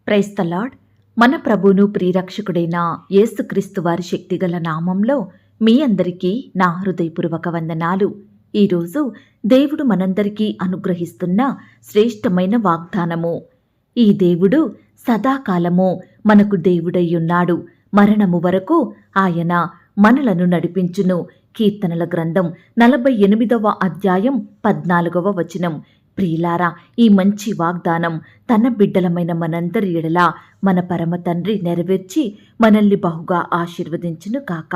Praise the lord. మన ప్రభువును ప్రియరక్షకుడైన యేసుక్రీస్తు వారి శక్తిగల నామంలో మీ అందరికీ నా హృదయపూర్వక వందనాలు. ఈరోజు దేవుడు మనందరికీ అనుగ్రహిస్తున్న శ్రేష్టమైన వాగ్దానము. ఈ దేవుడు సదాకాలము మనకు దేవుడయ్యున్నాడు. మరణము వరకు ఆయన మనలను నడిపించును. కీర్తనల గ్రంథం 48వ అధ్యాయం 14వ వచనం. ప్రియులారా, ఈ మంచి వాగ్దానం తన బిడ్డలమైన మనందరి ఎడల మన పరమ తండ్రి నెరవేర్చి మనల్ని బహుగా ఆశీర్వదించును కాక.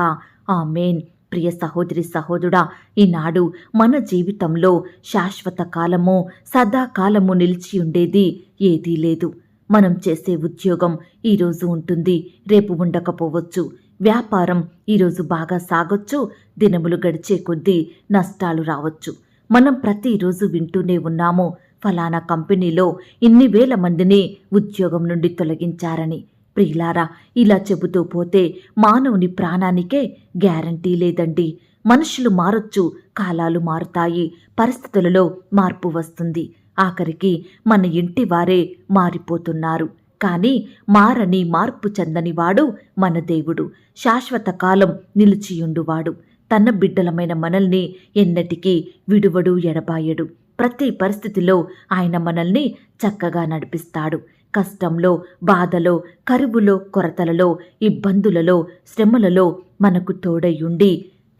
ఆమేన్. ప్రియ సహోదరి సహోదరుడా, ఈనాడు మన జీవితంలో శాశ్వత కాలము సదాకాలము నిలిచి ఉండేది ఏదీ లేదు. మనం చేసే ఉద్యోగం ఈరోజు ఉంటుంది, రేపు ఉండకపోవచ్చు. వ్యాపారం ఈరోజు బాగా సాగొచ్చు, దినములు గడిచే కొద్దీ నష్టాలు రావచ్చు. మనం ప్రతిరోజు వింటూనే ఉన్నాము, ఫలానా కంపెనీలో ఇన్ని వేల మందిని ఉద్యోగం నుండి తొలగించారని. ప్రియులారా, ఇలా చెబుతూ పోతే మానవుని ప్రాణానికే గ్యారంటీ లేదండి. మనుషులు మారొచ్చు, కాలాలు మారుతాయి, పరిస్థితులలో మార్పు వస్తుంది. ఆఖరికి మన ఇంటి వారే మారిపోతున్నారు. కానీ మారని మార్పు చెందని వాడు మన దేవుడు. శాశ్వత కాలం నిలిచియుండువాడు. తన బిడ్డలమైన మనల్ని ఎన్నటికీ విడువడు, ఎడబాయడు. ప్రతి పరిస్థితిలో ఆయన మనల్ని చక్కగా నడిపిస్తాడు. కష్టంలో, బాధలో, కరువులో, కొరతలలో, ఇబ్బందులలో, శ్రమలలో మనకు తోడయుండి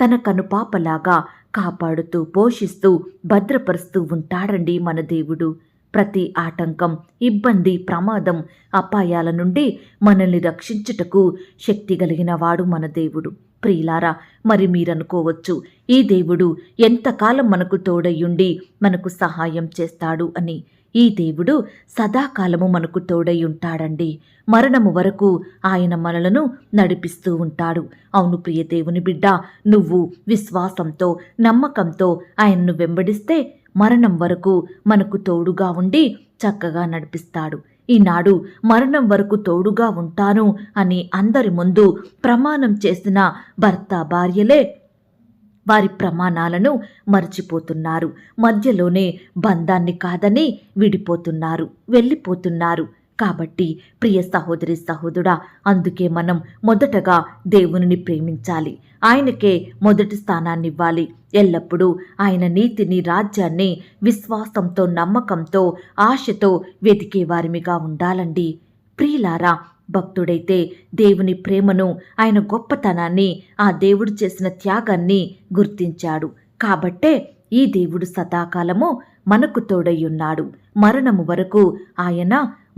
తన కనుపాపలాగా కాపాడుతూ, పోషిస్తూ, భద్రపరుస్తూ ఉంటాడండి మన దేవుడు. ప్రతి ఆటంకం, ఇబ్బంది, ప్రమాదం, అపాయాల నుండి మనల్ని రక్షించుటకు శక్తి కలిగిన వాడు మన దేవుడు. ప్రియులారా, మరి మీరనుకోవచ్చు, ఈ దేవుడు ఎంతకాలం మనకు తోడయ్యుండి మనకు సహాయం చేస్తాడు అని. ఈ దేవుడు సదాకాలము మనకు తోడై ఉంటాడండి. మరణము వరకు ఆయన మనలను నడిపిస్తూ ఉంటాడు. అవును ప్రియ దేవుని బిడ్డ, నువ్వు విశ్వాసంతో, నమ్మకంతో ఆయన్ను వెంబడిస్తే మరణం వరకు మనకు తోడుగా ఉండి చక్కగా నడిపిస్తాడు. ఈనాడు మరణం వరకు తోడుగా ఉంటాను అని అందరి ముందు ప్రమాణం చేసిన భర్త భార్యలే వారి ప్రమాణాలను మర్చిపోతున్నారు. మధ్యలోనే బంధాన్ని కాదని విడిపోతున్నారు, వెళ్ళిపోతున్నారు. కాబట్టి ప్రియ సహోదరి సహోదరుడా, అందుకే మనం మొదటగా దేవునిని ప్రేమించాలి. ఆయనకే మొదటి స్థానాన్ని ఇవ్వాలి. ఎల్లప్పుడూ ఆయన నీతిని, రాజ్యాన్ని విశ్వాసంతో, నమ్మకంతో, ఆశతో వెతికే వారిమిగా ఉండాలండి. ప్రియులారా, భక్తుడైతే దేవుని ప్రేమను, ఆయన గొప్పతనాన్ని, ఆ దేవుడు చేసిన త్యాగాన్ని గుర్తించాడు. కాబట్టే ఈ దేవుడు సదాకాలము మనకు తోడయ్యున్నాడు. మరణము వరకు ఆయన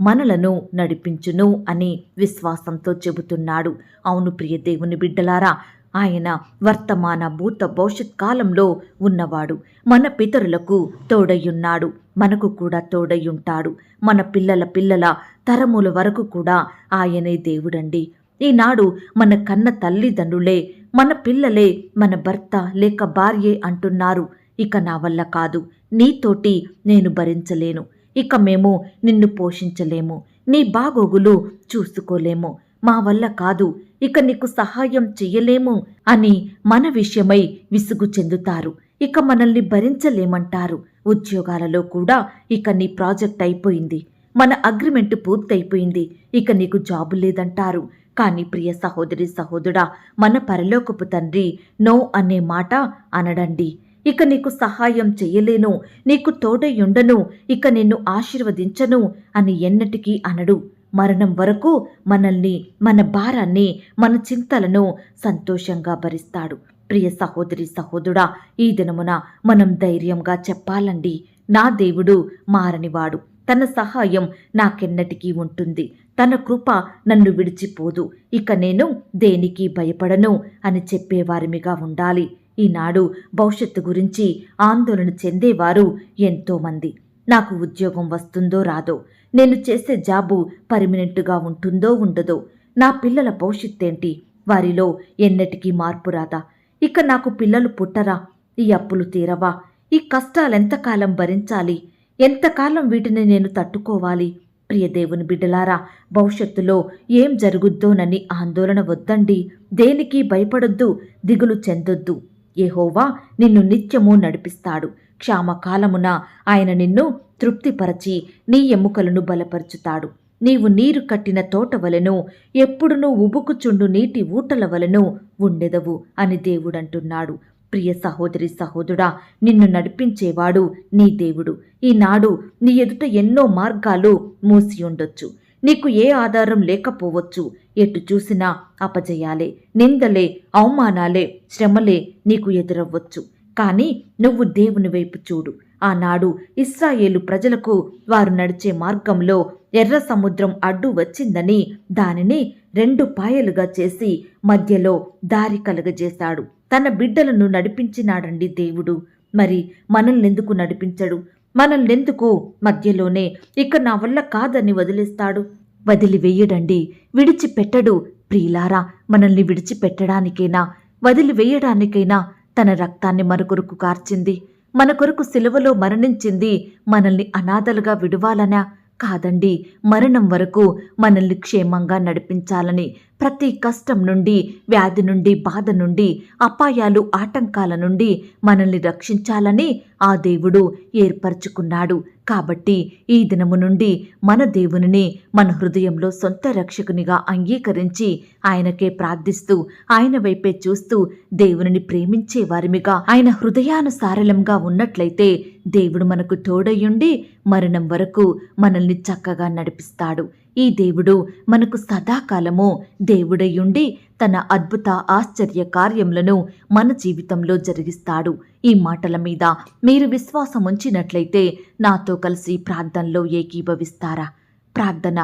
మనలను నడిపించును అని విశ్వాసంతో చెబుతున్నాడు. అవును ప్రియ దేవుని బిడ్డలారా, ఆయన వర్తమాన, భూత, భవిష్యత్ కాలంలో ఉన్నవాడు. మన పితరులకు తోడయ్యున్నాడు, మనకు కూడా తోడయ్యుంటాడు. మన పిల్లల పిల్లల తరముల వరకు కూడా ఆయనే దేవుడండి. ఈనాడు మన కన్న తల్లిదండ్రులే, మన పిల్లలే మన భర్త లేక భార్యే అంటున్నారు, ఇక నా వల్ల కాదు, నీతోటి నేను భరించలేను, ఇక మేము నిన్ను పోషించలేము, నీ బాగోగులు చూసుకోలేము, మా వల్ల కాదు, ఇక నీకు సహాయం చెయ్యలేము అని మన విషయమై విసుగు చెందుతారు. ఇక మనల్ని భరించలేమంటారు. ఉద్యోగాలలో కూడా ఇక నీ ప్రాజెక్ట్ అయిపోయింది, మన అగ్రిమెంట్ పూర్తయిపోయింది, ఇక నీకు జాబు లేదంటారు. కానీ ప్రియ సహోదరి సహోదరుడా, మన పరలోకపు తండ్రి నో అనే మాట అనడండి. ఇక నీకు సహాయం చెయ్యలేను, నీకు తోడయుండను, ఇక నిన్ను ఆశీర్వదించను అని ఎన్నటికీ అనడు. మరణం వరకు మనల్ని, మన భారాన్ని, మన చింతలను సంతోషంగా భరిస్తాడు. ప్రియ సహోదరి సహోదరుడా, ఈ దినమున మనం ధైర్యంగా చెప్పాలండి, నా దేవుడు మారనివాడు, తన సహాయం నాకెన్నటికీ ఉంటుంది, తన కృప నన్ను విడిచిపోదు, ఇక నేను దేనికి భయపడను అని చెప్పేవారిమిగా ఉండాలి. ఈనాడు భవిష్యత్తు గురించి ఆందోళన చెందేవారు ఎంతోమంది. నాకు ఉద్యోగం వస్తుందో రాదో, నేను చేసే జాబు పర్మనెంట్గా ఉంటుందో ఉండదో, నా పిల్లల భవిష్యత్తేంటి, వారిలో ఎన్నటికీ మార్పు రాదా, ఇక నాకు పిల్లలు పుట్టరా, ఈ అప్పులు తీరవా, ఈ కష్టాలెంతకాలం భరించాలి, ఎంతకాలం వీటిని నేను తట్టుకోవాలి. ప్రియ దేవుని బిడ్డలారా, భవిష్యత్తులో ఏం జరుగుద్దోనని ఆందోళన వద్దండి, దేనికి భయపడొద్దు, దిగులు చెందొద్దు. యెహోవా నిన్ను నిత్యము నడిపిస్తాడు. క్షామకాలమున ఆయన నిన్ను తృప్తిపరచి నీ ఎముకలను బలపరుచుతాడు. నీవు నీరు కట్టిన తోట వలెను ఎప్పుడునూ ఉబుకుచుండు నీటి ఊటల వలెను ఉండెదవు అని దేవుడంటున్నాడు. ప్రియ సహోదరి సహోదరుడా, నిన్ను నడిపించేవాడు నీ దేవుడు. ఈనాడు నీ ఎదుట ఎన్నో మార్గాలు మూసి ఉండొచ్చు. నీకు ఏ ఆధారం లేకపోవచ్చు. ఎటు చూసినా అపజయాలే, నిందలే, అవమానాలే, శ్రమలే నీకు ఎదురవ్వచ్చు. కానీ నువ్వు దేవుని వైపు చూడు. ఆనాడు ఇశ్రాయేలు ప్రజలకు వారు నడిచే మార్గంలో ఎర్ర సముద్రం అడ్డు వచ్చిందని దానిని 2 పాయలుగా చేసి మధ్యలో దారి కలుగజేశాడు. తన బిడ్డలను నడిపించినాడండి దేవుడు. మరి మనల్నెందుకు నడిపించడు? మనల్నెందుకు మధ్యలోనే ఇక నా వల్ల కాదని వదిలేస్తాడు? వదిలివేయడండి, విడిచిపెట్టడు. ప్రియులారా, మనల్ని విడిచిపెట్టడానికైనా వదిలివేయడానికైనా తన రక్తాన్ని మన కొరకు కార్చింది, మన కొరకు సిలువలో మరణించింది. మనల్ని అనాథలుగా విడువాలనా? కాదండి, మరణం వరకు మనల్ని క్షేమంగా నడిపించాలని, ప్రతి కష్టం నుండి, వ్యాధి నుండి, బాధ నుండి, అపాయాలు, ఆటంకాల నుండి మనల్ని రక్షించాలని ఆ దేవుడు ఏర్పరచుకున్నాడు. కాబట్టి ఈ దినము నుండి మన దేవునిని మన హృదయంలో సొంత రక్షకునిగా అంగీకరించి ఆయనకే ప్రార్థిస్తూ, ఆయన వైపే చూస్తూ దేవునిని ప్రేమించే వారిమిగా, ఆయన హృదయానుసారలంగా ఉన్నట్లయితే దేవుడు మనకు తోడయ్యుండి మరణం వరకు మనల్ని చక్కగా నడిపిస్తాడు. ఈ దేవుడు మనకు సదాకాలము దేవుడయ్యుండి తన అద్భుత ఆశ్చర్య కార్యములను మన జీవితంలో జరిగిస్తాడు. ఈ మాటల మీద మీరు విశ్వాసం ఉంచినట్లయితే నాతో కలిసి ప్రార్థనలో ఏకీభవిస్తారా? ప్రార్థన.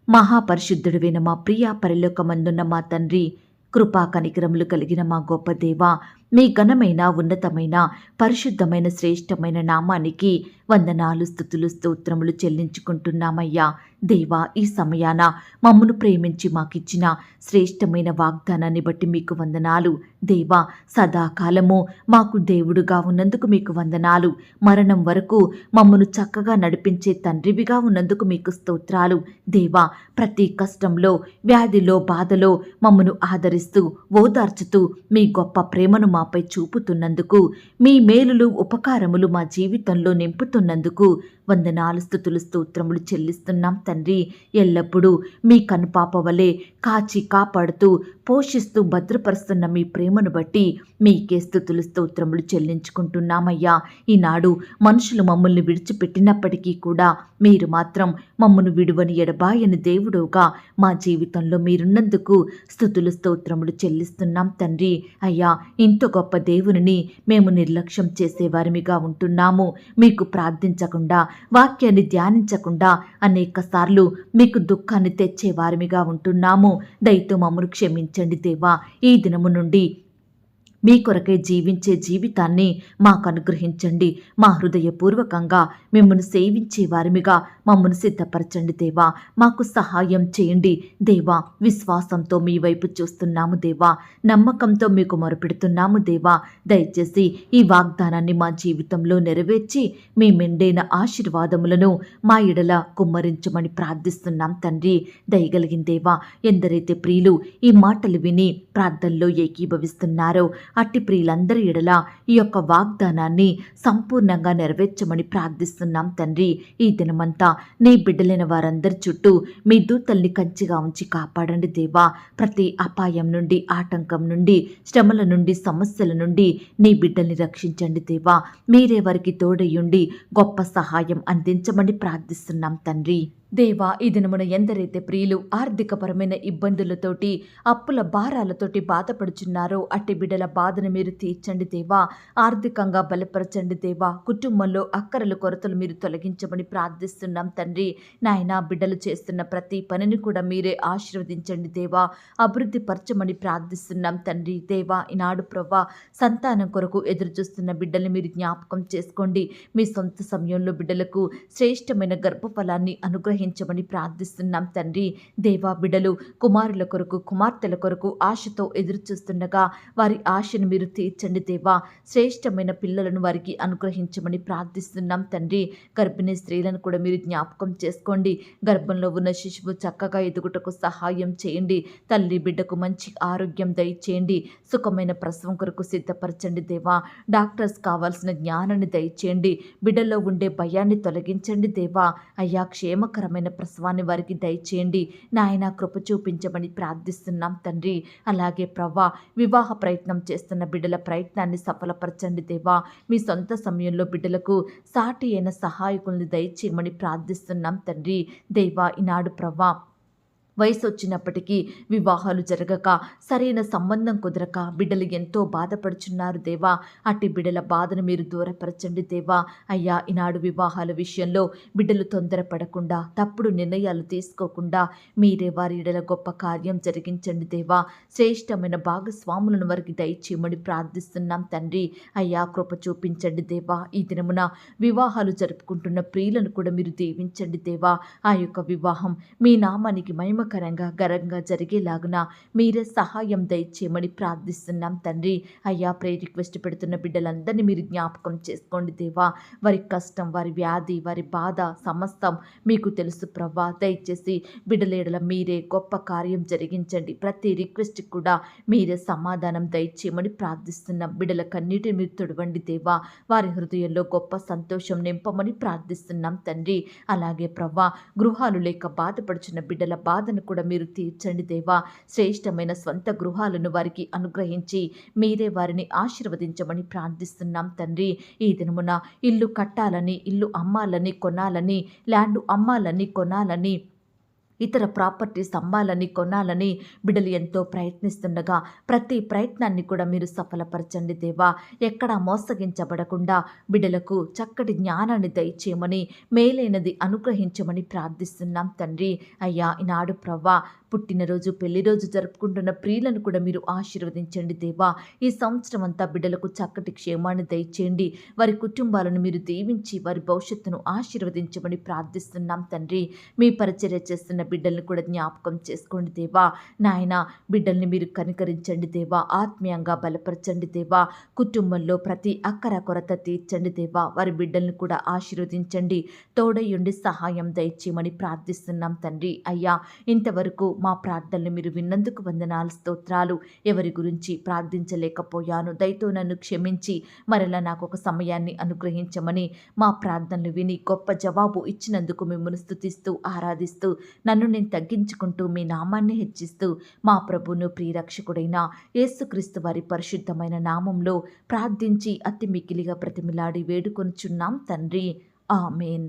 మహాపరిశుద్ధుడైన మా ప్రియ పరలోకమందున్న మా తండ్రి, కృపా కనికరములు కలిగిన మా గొప్ప దేవా, మీ ఘనమైన, ఉన్నతమైన, పరిశుద్ధమైన, శ్రేష్టమైన నామానికి వందనాలు, స్తుతులు, స్తోత్రములు చెల్లించుకుంటున్నామయ్యా. దేవా, ఈ సమయాన మమ్మను ప్రేమించి మాకిచ్చిన శ్రేష్టమైన వాగ్దానాన్ని బట్టి మీకు వందనాలు. దేవా, సదాకాలము మాకు దేవుడుగా ఉన్నందుకు మీకు వందనాలు. మరణం వరకు మమ్మను చక్కగా నడిపించే తండ్రివిగా ఉన్నందుకు మీకు స్తోత్రాలు. దేవా, ప్రతి కష్టంలో, వ్యాధిలో, బాధలో మమ్మను ఆదరిస్తూ, ఓదార్చుతూ మీ గొప్ప ప్రేమను మాపై చూపుతున్నందుకు, మీ మేలులు, ఉపకారములు మా జీవితంలో నింపుతున్నందుకు వందనాలు, స్తుతులు, స్తోత్రములు చెల్లిస్తున్నాం తండ్రి. ఎల్లప్పుడూ మీ కనుపాప వలె కాచి కాపాడుతూ, పోషిస్తూ, భద్రపరుస్తున్న మీ ప్రేమను బట్టి మీకే స్తుతులు, స్తోత్రములు చెల్లించుకుంటున్నామయ్యా. ఈనాడు మనుషులు మమ్మల్ని విడిచిపెట్టినప్పటికీ కూడా మీరు మాత్రం మమ్మను విడువని ఎడబాయని దేవుడుగా మా జీవితంలో మీరున్నందుకు స్తుతులు, స్తోత్రములు చెల్లిస్తున్నాం తండ్రి. అయ్యా, ఇంత గొప్ప దేవునిని మేము నిర్లక్ష్యం చేసేవారిమిగా ఉంటున్నాము. మీకు ప్రార్థించకుండా, వాక్యాన్ని ధ్యానించకుండా అనేక సార్లు మీకు దుఃఖాన్ని తెచ్చేవారిమిగా ఉంటున్నాము. దయతో మమ్మను క్షమించండి దేవా. ఈ దినము నుండి మీ కొరకే జీవించే జీవితాన్ని మాకు అనుగ్రహించండి. మా హృదయపూర్వకంగా మిమ్మల్ని సేవించే వారిమిగా మమ్మల్ని సిద్ధపరచండి దేవా. మాకు సహాయం చేయండి దేవా. విశ్వాసంతో మీ వైపు చూస్తున్నాము దేవా. నమ్మకంతో మీకు మొరపెడుతున్నాము దేవా. దయచేసి ఈ వాగ్దానాన్ని మా జీవితంలో నెరవేర్చి మీ మెండైన ఆశీర్వాదములను మా ఎడల కుమ్మరించమని ప్రార్థిస్తున్నాం తండ్రి. దయగలిగిన దేవా, ఎందరైతే ప్రియులు ఈ మాటలు విని ప్రార్థనలో ఏకీభవిస్తున్నారో అట్టి ప్రియులందరి ఎడల ఈ యొక్క వాగ్దానాన్ని సంపూర్ణంగా నెరవేర్చమని ప్రార్థిస్తున్నాం తండ్రి. ఈ దినమంతా నీ బిడ్డలైన వారందరి చుట్టూ మీ దూతల్ని కంచిగా ఉంచి కాపాడండి దేవా. ప్రతి అపాయం నుండి, ఆటంకం నుండి, శ్రమల నుండి, సమస్యల నుండి నీ బిడ్డల్ని రక్షించండి దేవా. మీరే వారికి తోడయ్యుండి గొప్ప సహాయం అందించమని ప్రార్థిస్తున్నాం తండ్రి. దేవా, ఈ దినమున ఎందరైతే ప్రియులు ఆర్థికపరమైన ఇబ్బందులతోటి, అప్పుల భారాలతోటి బాధపడుచున్నారో అట్టి బిడ్డల బాధను మీరు తీర్చండి దేవా. ఆర్థికంగా బలపరచండి దేవా. కుటుంబంలో అక్కరలు, కొరతలు మీరు తొలగించమని ప్రార్థిస్తున్నాం తండ్రి. నాయనా, బిడ్డలు చేస్తున్న ప్రతి పనిని కూడా మీరే ఆశీర్వదించండి దేవా. అభివృద్ధి పరచమని ప్రార్థిస్తున్నాం తండ్రి. దేవా, ఈనాడు ప్రవ్వా, సంతానం కొరకు ఎదురు చూస్తున్న బిడ్డల్ని మీరు జ్ఞాపకం చేసుకోండి. మీ సొంత సమయంలో బిడ్డలకు శ్రేష్టమైన గర్భఫలాన్ని అనుగ్రహించమని ప్రార్థిస్తున్నాం తండ్రి. దేవా, బిడ్డలు కుమారుల కొరకు, కుమార్తెల కొరకు ఆశతో ఎదురు చూస్తుండగా వారి ఆశను మీరు తీర్చండి దేవా. శ్రేష్టమైన పిల్లలను వారికి అనుగ్రహించమని ప్రార్థిస్తున్నాం తండ్రి. గర్భిణీ స్త్రీలను కూడా మీరు జ్ఞాపకం చేసుకోండి. గర్భంలో ఉన్న శిశువు చక్కగా ఎదుగుటకు సహాయం చేయండి. తల్లి బిడ్డకు మంచి ఆరోగ్యం దయచేయండి. సుఖమైన ప్రసవం కొరకు సిద్ధపరచండి దేవా. డాక్టర్స్ కావాల్సిన జ్ఞానాన్ని దయచేయండి. బిడ్డల్లో ఉండే భయాన్ని తొలగించండి దేవా. అయ్యా, క్షేమకరమైన ఆనందకరమైన ప్రసవాన్ని వారికి దయచేయండి నాయన. కృప చూపించమని ప్రార్థిస్తున్నాం తండ్రి. అలాగే ప్రవ్వా, వివాహ ప్రయత్నం చేస్తున్న బిడ్డల ప్రయత్నాన్ని సఫలపరచండి దేవా. మీ సొంత సమయంలో బిడ్డలకు సాటి అయిన సహాయకుల్ని దయచేయమని ప్రార్థిస్తున్నాం తండ్రి. దేవా, ఈనాడు ప్రవ్వా, వయసు వచ్చినప్పటికీ వివాహాలు జరగక, సరైన సంబంధం కుదరక బిడ్డలు ఎంతో బాధపడుచున్నారు దేవా. అట్టి బిడ్డల బాధను మీరు దూరపరచండి దేవా. అయ్యా, ఈనాడు వివాహాల విషయంలో బిడ్డలు తొందరపడకుండా, తప్పుడు నిర్ణయాలు తీసుకోకుండా మీరే వారి ఇడల గొప్ప కార్యం జరిగించండి దేవా. శ్రేష్టమైన భాగస్వాములను వారికి దయచేయమని ప్రార్థిస్తున్నాం తండ్రి. అయ్యా, కృప చూపించండి దేవా. ఈ దినమున వివాహాలు జరుపుకుంటున్న ప్రియులను కూడా మీరు దీవించండి దేవా. ఆ యొక్క వివాహం మీ నామానికి ఘనంగా జరిగేలాగున మీరే సహాయం దయచేయమని ప్రార్థిస్తున్నాం తండ్రి. అయ్యా, ప్రేయర్ రిక్వెస్ట్ పెడుతున్న బిడ్డలందరినీ మీరు జ్ఞాపకం చేసుకోండి దేవా. వారి కష్టం, వారి వ్యాధి, వారి బాధ సమస్తం మీకు తెలుసు ప్రవ్వా. దయచేసి బిడ్డలేడల మీరే గొప్ప కార్యం జరిగించండి. ప్రతి రిక్వెస్ట్ కూడా మీరే సమాధానం దయచేయమని ప్రార్థిస్తున్నాం. బిడ్డల కన్నీటిని మీరు తొడవండి దేవా. వారి హృదయంలో గొప్ప సంతోషం నింపమని ప్రార్థిస్తున్నాం తండ్రి. అలాగే ప్రవ్వా, గృహాలు లేక బాధపడుచున్న బిడ్డల బాధను కూడా మీరు తీర్చండి దేవా. శ్రేష్టమైన స్వంత గృహాలను వారికి అనుగ్రహించి మీరే వారిని ఆశీర్వదించమని ప్రార్థిస్తున్నాం తండ్రి. ఈ దినమున ఇల్లు కట్టాలని, ఇల్లు అమ్మాలని, కొనాలని, ల్యాండ్ అమ్మాలని, కొనాలని, ఇతర ప్రాపర్టీస్ అమ్మాలని, కొనాలని బిడ్డలు ఎంతో ప్రయత్నిస్తుండగా ప్రతి ప్రయత్నాన్ని కూడా మీరు సఫలపరచండి దేవా. ఎక్కడా మోసగించబడకుండా బిడ్డలకు చక్కటి జ్ఞానాన్ని దయచేయమని, మేలైనది అనుగ్రహించమని ప్రార్థిస్తున్నాం తండ్రి. అయ్యా, ఈనాడు ప్రవ్వా, పుట్టినరోజు, పెళ్లిరోజు జరుపుకుంటున్న ప్రియులను కూడా మీరు ఆశీర్వదించండి దేవా. ఈ సంవత్సరం అంతా బిడ్డలకు చక్కటి క్షేమాన్ని దయచేయండి. వారి కుటుంబాలను మీరు దీవించి వారి భవిష్యత్తును ఆశీర్వదించమని ప్రార్థిస్తున్నాం తండ్రి. మీ పరిచర్య చేస్తున్న బిడ్డల్ని కూడా జ్ఞాపకం చేసుకోండి దేవా. నాయన, బిడ్డల్ని మీరు కనికరించండి దేవా. ఆత్మీయంగా బలపరచండి దేవా. కుటుంబంలో ప్రతి అక్కర కొరత తీర్చండి దేవా. వారి బిడ్డల్ని కూడా ఆశీర్వదించండి. తోడయుండి సహాయం దయచేయమని ప్రార్థిస్తున్నాం తండ్రి. అయ్యా, ఇంతవరకు మా ప్రార్థనలు మీరు విన్నందుకు వందనాలు, స్తోత్రాలు. ఎవరి గురించి ప్రార్థించలేకపోయాను, దయతో నన్ను క్షమించి మరలా నాకు ఒక సమయాన్ని అనుగ్రహించమని, మా ప్రార్థనలు విని గొప్ప జవాబు ఇచ్చినందుకు మిమ్మల్ని స్తుతిస్తూ ఆరాధిస్తూ నన్ను నేను తగ్గించుకుంటూ మీ నామాన్ని హెచ్చిస్తూ మా ప్రభువును ప్రియరక్షకుడైన యేసుక్రీస్తు వారి పరిశుద్ధమైన నామంలో ప్రార్థించి అతి మిక్కిలిగా ప్రతిమిలాడి వేడుకొనుచున్నాం తండ్రి. ఆమేన్.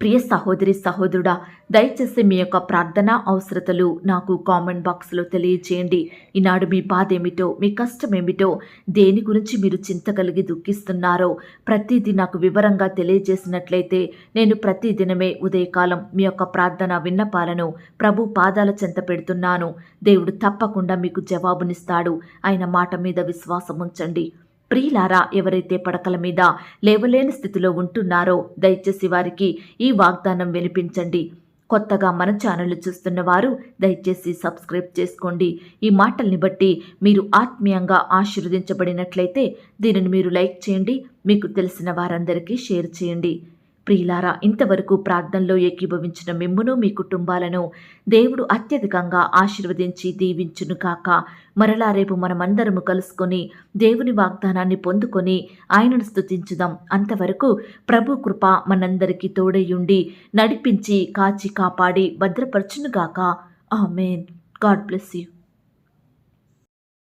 ప్రియ సహోదరి, సహోదరుడా, దయచేసి మీ యొక్క ప్రార్థనా అవసరతలు నాకు కామెంట్ బాక్స్లో తెలియచేయండి. ఈనాడు మీ బాధ ఏమిటో, మీ కష్టం ఏమిటో, దేని గురించి మీరు చింత కలిగి దుఃఖిస్తున్నారో ప్రతిదీ నాకు వివరంగా తెలియజేసినట్లయితే నేను ప్రతిదినమే ఉదయకాలం మీ యొక్క ప్రార్థన విన్నపాలను ప్రభు పాదాల చెంత పెడుతున్నాను. దేవుడు తప్పకుండా మీకు జవాబునిస్తాడు. ఆయన మాట మీద విశ్వాసం ఉంచండి. ప్రియులారా, ఎవరైతే పడకల మీద లేవలేని స్థితిలో ఉంటున్నారో దయచేసి వారికి ఈ వాగ్దానం వినిపించండి. కొత్తగా మన ఛానల్ చూస్తున్న వారు దయచేసి సబ్స్క్రైబ్ చేసుకోండి. ఈ మాటల్ని బట్టి మీరు ఆత్మీయంగా ఆశీర్వదించబడినట్లయితే దీనిని మీరు లైక్ చేయండి, మీకు తెలిసిన వారందరికీ షేర్ చేయండి. ప్రియులారా, ఇంతవరకు ప్రార్థనలో ఏకీభవించిన మిమ్మును, మీ కుటుంబాలను దేవుడు అత్యధికంగా ఆశీర్వదించి దీవించును కాక. మరలా రేపు మనమందరము కలుసుకొని దేవుని వాగ్దానాన్ని పొందుకొని ఆయనను స్తుతించుదాం. అంతవరకు ప్రభు కృప మనందరికీ తోడయుండి నడిపించి కాచి కాపాడి భద్రపరచునుగాక. ఆమేన్. God bless you.